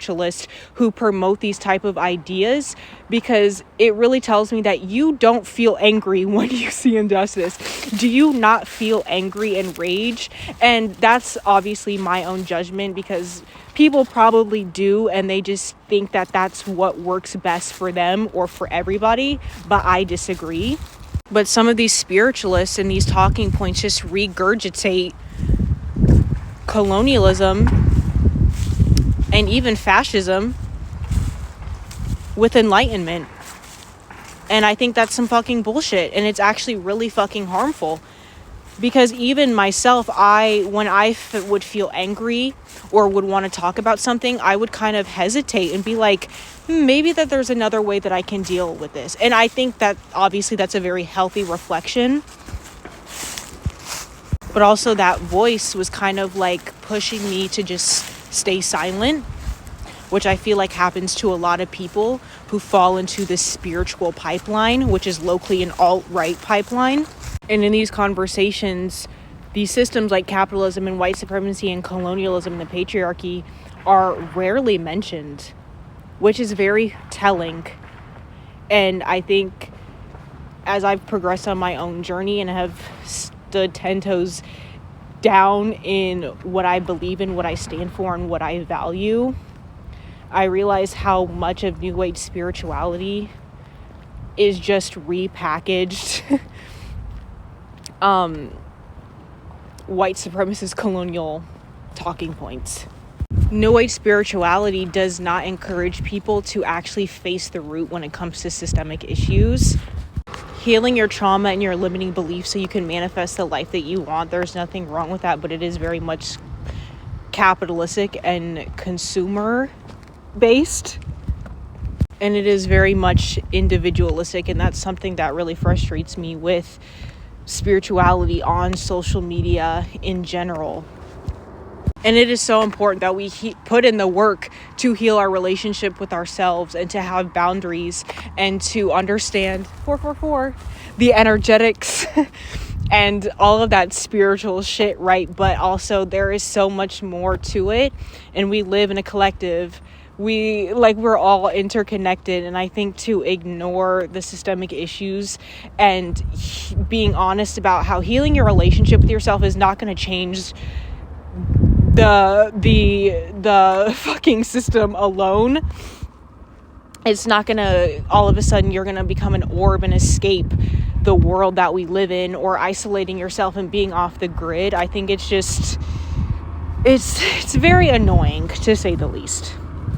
spiritualists who promote these type of ideas, because it really tells me that you don't feel angry when you see injustice. Do you not feel angry and rage? And that's obviously my own judgment, because people probably do, and they just think that that's what works best for them or for everybody, but I disagree. But some of these spiritualists and these talking points just regurgitate colonialism and even fascism with enlightenment. And I think that's some fucking bullshit, and it's actually really fucking harmful. Because even myself, when I would feel angry or would want to talk about something, I would kind of hesitate and be like, maybe that there's another way that I can deal with this. And I think that obviously that's a very healthy reflection. But also that voice was kind of like pushing me to just stay silent, which I feel like happens to a lot of people who fall into this spiritual pipeline, which is locally an alt-right pipeline. And in these conversations, these systems like capitalism and white supremacy and colonialism and the patriarchy are rarely mentioned, which is very telling. And I think as I've progressed on my own journey and have stood 10 toes down in what I believe in, what I stand for, and what I value, I realize how much of New Age spirituality is just repackaged white supremacist colonial talking points. New Age spirituality does not encourage people to actually face the root when it comes to systemic issues. Healing your trauma and your limiting beliefs so you can manifest the life that you want, there's nothing wrong with that, but it is very much capitalistic and consumer based, and it is very much individualistic, and that's something that really frustrates me with spirituality on social media in general. And it is so important that we put in the work to heal our relationship with ourselves and to have boundaries and to understand 444 the energetics and all of that spiritual shit, right? But also there is so much more to it, and we live in a collective. We're all interconnected, and I think to ignore the systemic issues and being honest about how healing your relationship with yourself is not going to change the fucking system alone. It's not gonna all of a sudden you're gonna become an orb and escape the world that we live in, or isolating yourself and being off the grid. I think it's very annoying, to say the least.